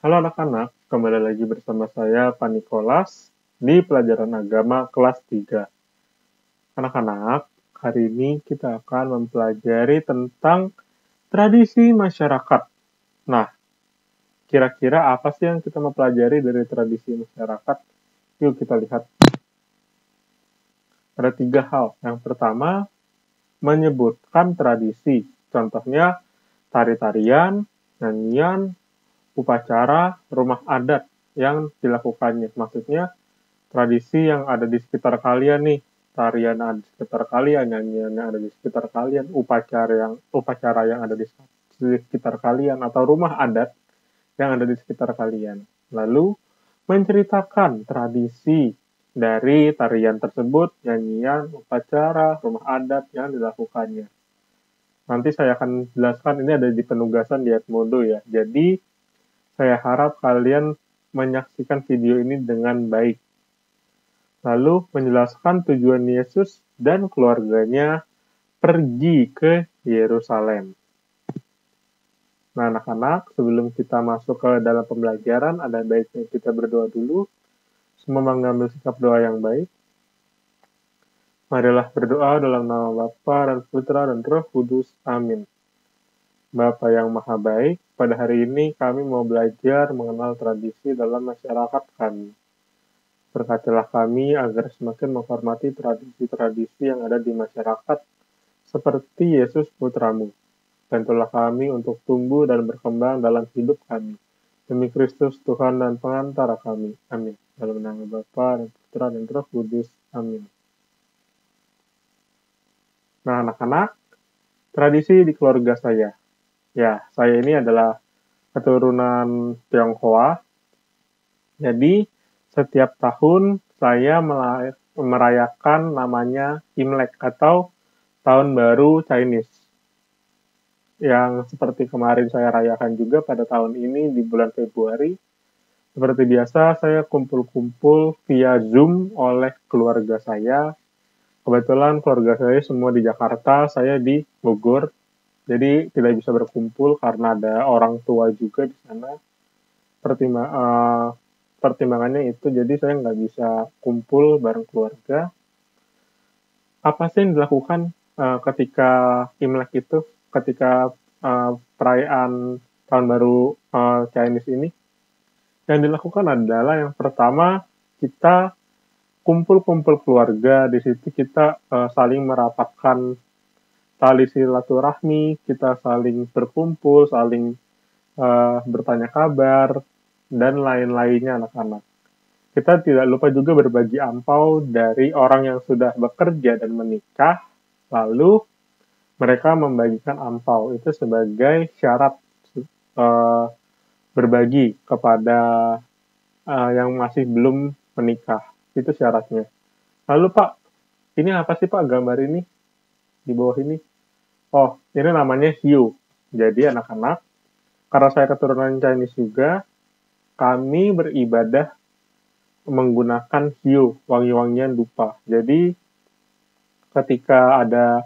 Halo anak-anak, kembali lagi bersama saya Pak Nikolas di pelajaran agama kelas 3. Anak-anak, hari ini kita akan mempelajari tentang tradisi masyarakat. Nah, kira-kira apa sih yang kita mempelajari dari tradisi masyarakat? Yuk kita lihat. Ada 3 hal. Yang pertama, menyebutkan tradisi. Contohnya, tari-tarian, nyanyian, upacara, rumah adat yang dilakukannya. Maksudnya, tradisi yang ada di sekitar kalian nih, tarian ada di sekitar kalian, nyanyian yang ada di sekitar kalian, upacara yang ada di sekitar kalian, atau rumah adat yang ada di sekitar kalian. Lalu menceritakan tradisi dari tarian tersebut, nyanyian, upacara, rumah adat yang dilakukannya. Nanti saya akan jelaskan, ini ada di penugasan di Edmodo ya. Jadi saya harap kalian menyaksikan video ini dengan baik. Lalu menjelaskan tujuan Yesus dan keluarganya pergi ke Yerusalem. Nah, anak-anak, sebelum kita masuk ke dalam pembelajaran, ada baiknya kita berdoa dulu. Semua mengambil sikap doa yang baik. Marilah berdoa dalam nama Bapa dan Putra dan Roh Kudus. Amin. Bapa yang Maha Baik, pada hari ini kami mau belajar mengenal tradisi dalam masyarakat kami. Berkatilah kami agar semakin menghormati tradisi-tradisi yang ada di masyarakat seperti Yesus Putramu. Bantulah kami untuk tumbuh dan berkembang dalam hidup kami. Demi Kristus Tuhan dan pengantara kami. Amin. Dalam nama Bapa dan Putra dan Roh Kudus. Amin. Nah, anak-anak, tradisi di keluarga saya. Ya, saya ini adalah keturunan Tionghoa. Jadi, setiap tahun saya merayakan namanya Imlek atau Tahun Baru Chinese. Yang seperti kemarin saya rayakan juga pada tahun ini di bulan Februari. Seperti biasa, saya kumpul-kumpul via Zoom oleh keluarga saya. Kebetulan keluarga saya semua di Jakarta, saya di Bogor. Jadi tidak bisa berkumpul karena ada orang tua juga di sana. Pertimbangannya itu, jadi saya nggak bisa kumpul bareng keluarga. Apa sih yang dilakukan ketika Imlek itu, ketika perayaan Tahun Baru Chinese ini? Yang dilakukan adalah yang pertama, kita kumpul-kumpul keluarga. Di situ kita saling merapatkan tali silaturahmi, kita saling berkumpul, saling bertanya kabar, dan lain-lainnya anak-anak. Kita tidak lupa juga berbagi ampau dari orang yang sudah bekerja dan menikah, lalu mereka membagikan ampau. Itu sebagai syarat uh, berbagi kepada yang masih belum menikah. Itu syaratnya. Lalu Pak, ini apa sih Pak gambar ini di bawah ini? Oh, ini namanya hiu. Jadi anak-anak, karena saya keturunan Chinese juga, kami beribadah menggunakan hiu, wangi-wangian dupa. Jadi ketika ada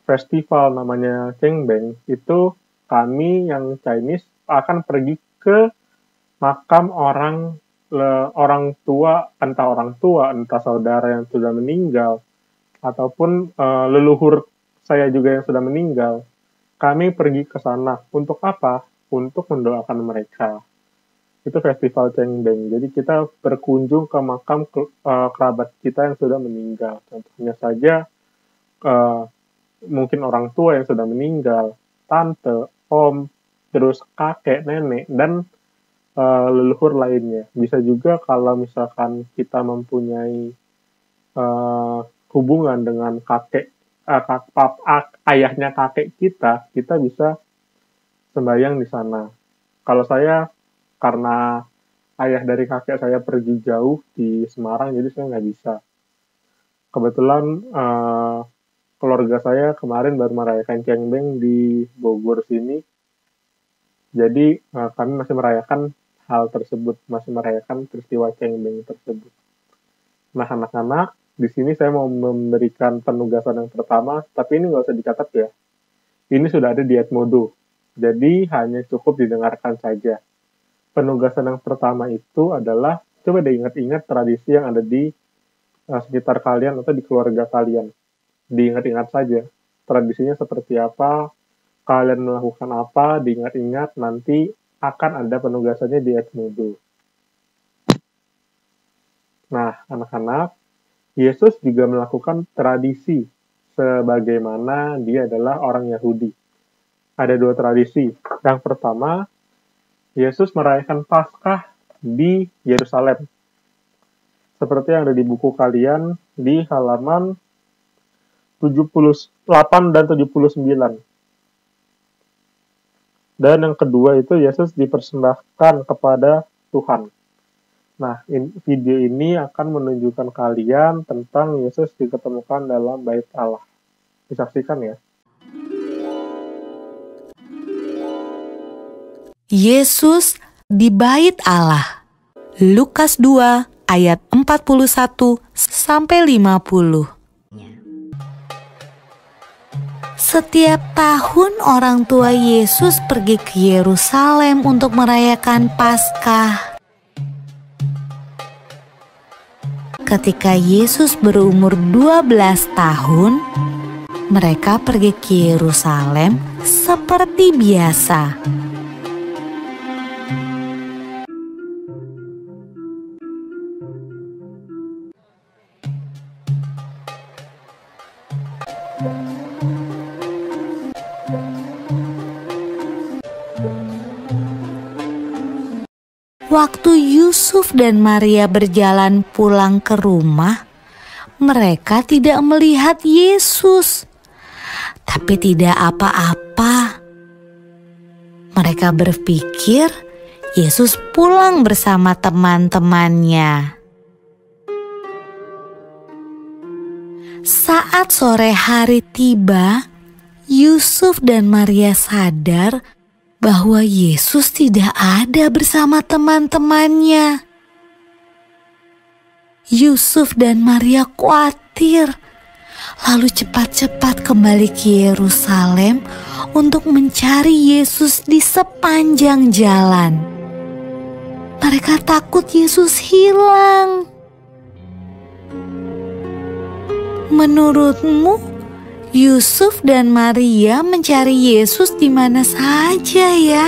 festival namanya Cengbeng, itu kami yang Chinese akan pergi ke makam orang tua, entah saudara yang sudah meninggal, ataupun leluhur saya juga yang sudah meninggal. Kami pergi ke sana. Untuk apa? Untuk mendoakan mereka. Itu festival Cengbeng. Jadi kita berkunjung ke makam kerabat kita yang sudah meninggal. Contohnya saja uh, mungkin orang tua yang sudah meninggal, tante, om, terus kakek, nenek, dan leluhur lainnya. Bisa juga kalau misalkan kita mempunyai hubungan dengan kakek, ayahnya kakek kita bisa sembahyang di sana. Kalau saya, karena ayah dari kakek saya pergi jauh di Semarang, jadi saya nggak bisa. Kebetulan keluarga saya kemarin baru merayakan Cengbeng di Bogor sini, jadi kami masih merayakan hal tersebut, masih merayakan peristiwa Cengbeng tersebut. Nah, anak-anak, di sini saya mau memberikan penugasan yang pertama, tapi ini nggak usah dicatat ya. Ini sudah ada di Edmodo, jadi hanya cukup didengarkan saja. penugasan yang pertama itu adalah, coba deh ingat-ingat tradisi yang ada di sekitar kalian atau di keluarga kalian. Diingat-ingat saja. Tradisinya seperti apa, kalian melakukan apa, diingat-ingat, nanti akan ada penugasannya di Exodus. Nah, anak-anak, Yesus juga melakukan tradisi sebagaimana dia adalah orang Yahudi. Ada 2 tradisi. Yang pertama, Yesus merayakan Paskah di Yerusalem. Seperti yang ada di buku kalian di halaman 78 dan 79. Dan yang kedua itu Yesus dipersembahkan kepada Tuhan. Nah, video ini akan menunjukkan kalian tentang Yesus diketemukan dalam bait Allah. Disaksikan ya. Yesus di bait Allah. Lukas 2 ayat 41 sampai 50. Setiap tahun orang tua Yesus pergi ke Yerusalem untuk merayakan Paskah. Ketika Yesus berumur 12 tahun, mereka pergi ke Yerusalem seperti biasa. Waktu Yusuf dan Maria berjalan pulang ke rumah, mereka tidak melihat Yesus. Tapi tidak apa-apa. Mereka berpikir Yesus pulang bersama teman-temannya. Saat sore hari tiba, Yusuf dan Maria sadar bahwa Yesus tidak ada bersama teman-temannya. Yusuf dan Maria khawatir, lalu cepat-cepat kembali ke Yerusalem untuk mencari Yesus di sepanjang jalan. Mereka takut Yesus hilang. Menurutmu, Yusuf dan Maria mencari Yesus di mana saja ya?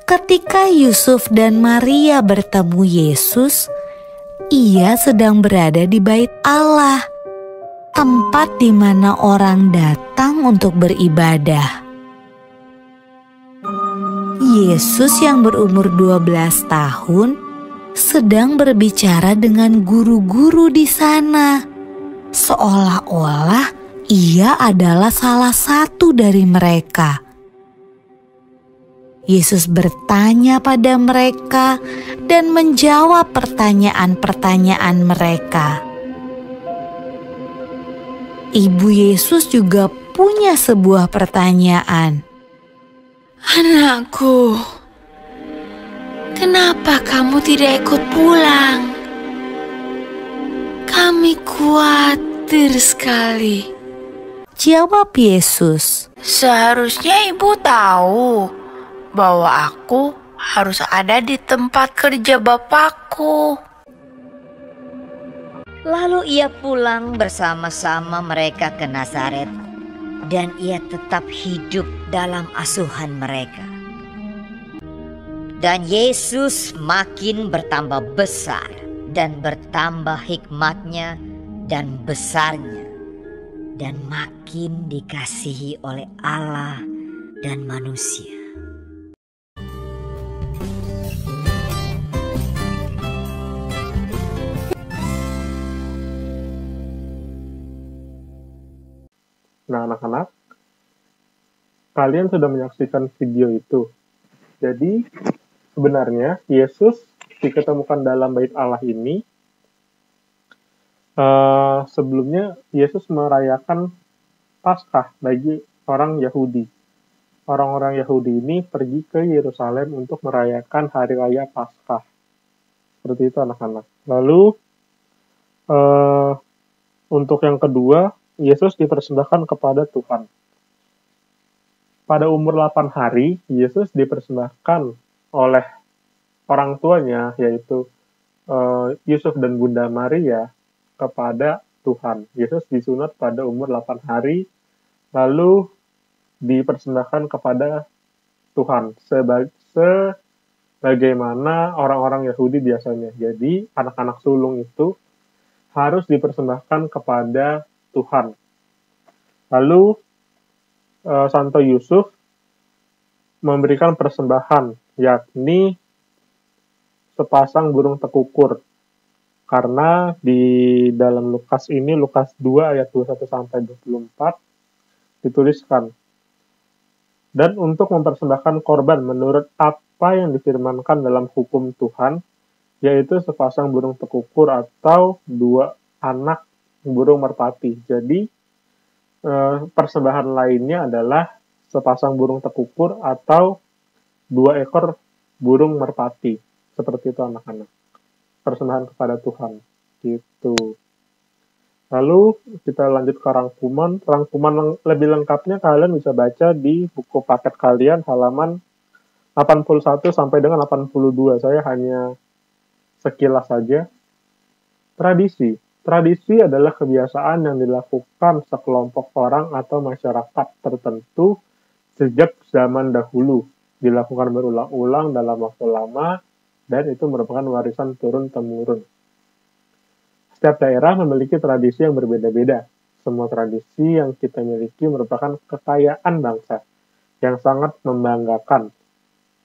Ketika Yusuf dan Maria bertemu Yesus, ia sedang berada di bait Allah, tempat di mana orang datang untuk beribadah. Yesus yang berumur 12 tahun sedang berbicara dengan guru-guru di sana, seolah-olah ia adalah salah satu dari mereka. Yesus bertanya pada mereka dan menjawab pertanyaan-pertanyaan mereka. Ibu Yesus juga punya sebuah pertanyaan. Anakku, kenapa kamu tidak ikut pulang? Kami khawatir sekali. Jawab Yesus. Seharusnya ibu tahu bahwa aku harus ada di tempat kerja Bapakku. Lalu ia pulang bersama-sama mereka ke Nazaret, dan ia tetap hidup dalam asuhan mereka. Dan Yesus makin bertambah besar dan bertambah hikmatnya dan besarnya, dan makin dikasihi oleh Allah dan manusia. Nah, anak-anak, kalian sudah menyaksikan video itu. Jadi, sebenarnya Yesus diketemukan dalam bait Allah ini, sebelumnya Yesus merayakan Paskah bagi orang Yahudi. Orang-orang Yahudi ini pergi ke Yerusalem untuk merayakan Hari Raya Paskah. Seperti itu, anak-anak. Lalu, untuk yang kedua, Yesus dipersembahkan kepada Tuhan. Pada umur 8 hari, Yesus dipersembahkan oleh orang tuanya, yaitu Yusuf dan Bunda Maria, kepada Tuhan. Yesus disunat pada umur 8 hari, lalu dipersembahkan kepada Tuhan, sebagaimana orang-orang Yahudi biasanya. Jadi, anak-anak sulung itu harus dipersembahkan kepada Tuhan. Lalu, Santo Yusuf memberikan persembahan, yakni sepasang burung tekukur. Karena di dalam Lukas ini, Lukas 2 ayat 21-24, dituliskan, dan untuk mempersembahkan korban menurut apa yang difirmankan dalam hukum Tuhan, yaitu sepasang burung tekukur atau 2 anak burung merpati. Jadi, persembahan lainnya adalah sepasang burung tekukur atau 2 ekor burung merpati. Seperti itu anak-anak. Persembahan kepada Tuhan. Gitu. Lalu kita lanjut ke rangkuman. Rangkuman lebih lengkapnya kalian bisa baca di buku paket kalian halaman 81 sampai dengan 82. Saya hanya sekilas saja. Tradisi. Tradisi adalah kebiasaan yang dilakukan sekelompok orang atau masyarakat tertentu sejak zaman dahulu. Dilakukan berulang-ulang dalam waktu lama, dan itu merupakan warisan turun-temurun. Setiap daerah memiliki tradisi yang berbeda-beda. Semua tradisi yang kita miliki merupakan kekayaan bangsa yang sangat membanggakan.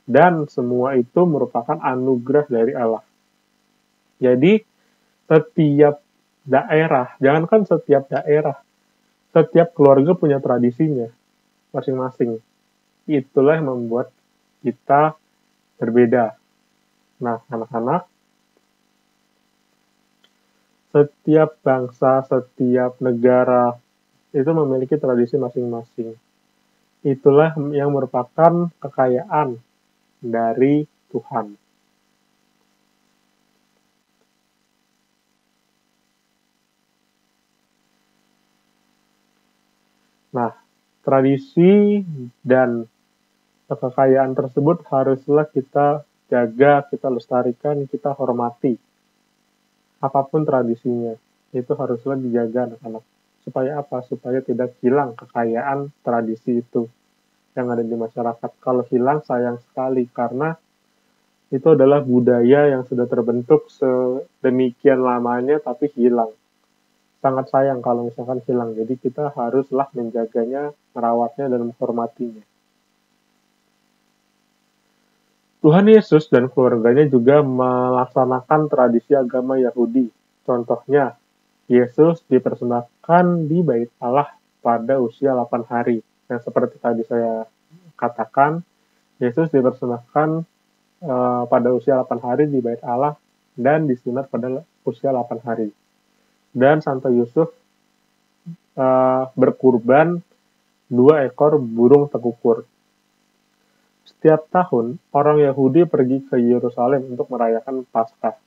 Dan semua itu merupakan anugerah dari Allah. Jadi, setiap daerah, jangankan setiap daerah, setiap keluarga punya tradisinya masing-masing. Itulah yang membuat kita berbeda. Nah, anak-anak, setiap bangsa, setiap negara itu memiliki tradisi masing-masing. Itulah yang merupakan kekayaan dari Tuhan. Nah, tradisi dan kekayaan tersebut haruslah kita jaga, kita lestarikan, kita hormati. Apapun tradisinya, itu haruslah dijaga anak-anak. Supaya apa? Supaya tidak hilang kekayaan tradisi itu yang ada di masyarakat. Kalau hilang, sayang sekali, karena itu adalah budaya yang sudah terbentuk sedemikian lamanya, tapi hilang. Sangat sayang kalau misalkan hilang. Jadi kita haruslah menjaganya, merawatnya, dan menghormatinya. Tuhan Yesus dan keluarganya juga melaksanakan tradisi agama Yahudi. Contohnya, Yesus dipersembahkan di Bait Allah pada usia 8 hari. Yang seperti tadi saya katakan, Yesus dipersembahkan pada usia 8 hari di Bait Allah dan disunat pada usia 8 hari. Dan Santo Yusuf berkurban 2 ekor burung tekukur. Setiap tahun, orang Yahudi pergi ke Yerusalem untuk merayakan Paskah.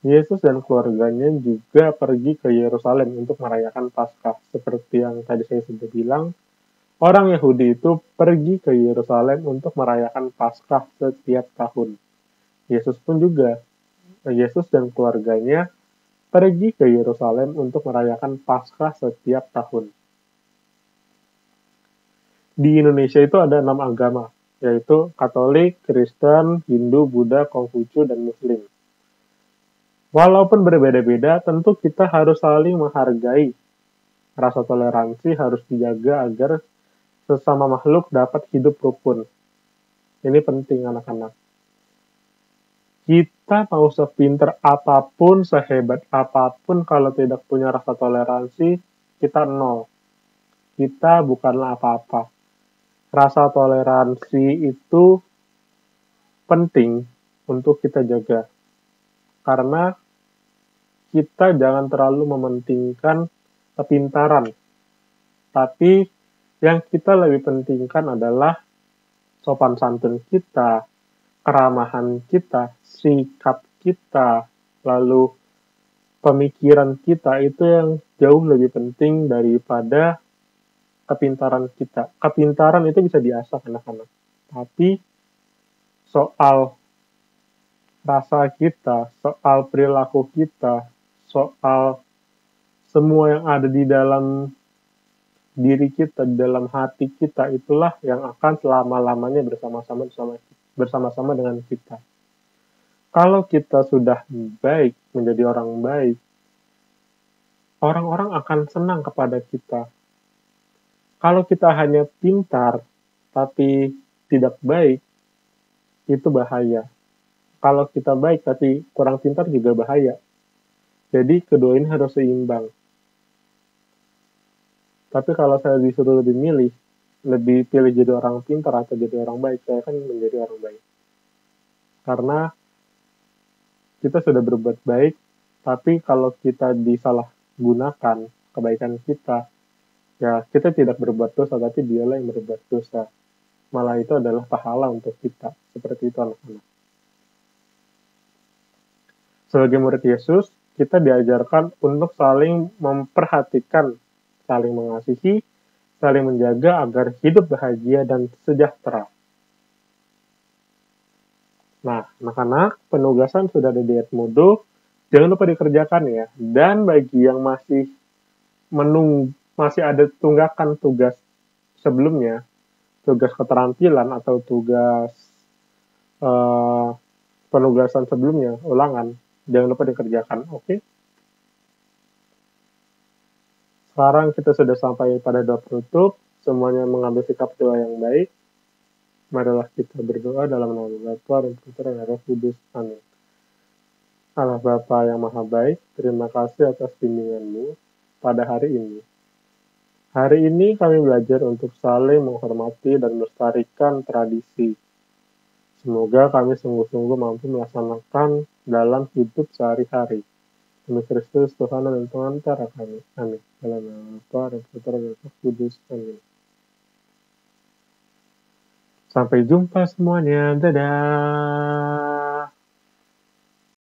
Yesus dan keluarganya juga pergi ke Yerusalem untuk merayakan Paskah. Seperti yang tadi saya sudah bilang, orang Yahudi itu pergi ke Yerusalem untuk merayakan Paskah setiap tahun. Yesus pun juga, Yesus dan keluarganya pergi ke Yerusalem untuk merayakan Paskah setiap tahun. Di Indonesia itu ada 6 agama, yaitu Katolik, Kristen, Hindu, Buddha, Konghucu, dan Muslim. Walaupun berbeda-beda, tentu kita harus saling menghargai. Rasa toleransi harus dijaga agar sesama makhluk dapat hidup rukun. Ini penting anak-anak. Kita mau sepinter apapun, sehebat apapun, kalau tidak punya rasa toleransi, kita nol. Kita bukanlah apa-apa. Rasa toleransi itu penting untuk kita jaga. Karena kita jangan terlalu mementingkan kepintaran. Tapi yang kita lebih pentingkan adalah sopan santun kita, keramahan kita, sikap kita, lalu pemikiran kita itu yang jauh lebih penting daripada kepintaran kita. Kepintaran itu bisa diasah anak-anak. Tapi soal rasa kita, soal perilaku kita, soal semua yang ada di dalam diri kita, di dalam hati kita, itulah yang akan selama-lamanya bersama-sama dengan kita. Kalau kita sudah baik, menjadi orang baik, orang-orang akan senang kepada kita. Kalau kita hanya pintar, tapi tidak baik, itu bahaya. Kalau kita baik, tapi kurang pintar juga bahaya. Jadi, kedua ini harus seimbang. Tapi kalau saya disuruh lebih pilih jadi orang pintar atau jadi orang baik, saya akan menjadi orang baik. Karena kita sudah berbuat baik, tapi kalau kita disalahgunakan kebaikan kita, ya kita tidak berbuat dosa, tapi dialah yang berbuat dosa. Malah itu adalah pahala untuk kita. Seperti itu anak-anak. Sebagai murid Yesus, kita diajarkan untuk saling memperhatikan, saling mengasihi, saling menjaga agar hidup bahagia dan sejahtera. Nah, anak-anak, penugasan sudah ada di Edmodo. Jangan lupa dikerjakan ya. Dan bagi yang masih ada tunggakan tugas sebelumnya, tugas keterampilan atau tugas penugasan sebelumnya, ulangan, jangan lupa dikerjakan, oke? Sekarang kita sudah sampai pada doa penutup, semuanya mengambil sikap doa yang baik. Marilah kita berdoa dalam nama Bapa dan Putra dan Roh Kudus. Amin. Allah Bapa yang Maha Baik, terima kasih atas bimbingan-Mu pada hari ini. Hari ini kami belajar untuk saling menghormati dan melestarikan tradisi. Semoga kami sungguh-sungguh mampu melaksanakan dalam hidup sehari-hari. Demi Kristus, Tuhan dan pengantara kami. Amin. Dalam nama Bapa dan Putra dan Roh Kudus. Amin. Sampai jumpa semuanya. Dadah.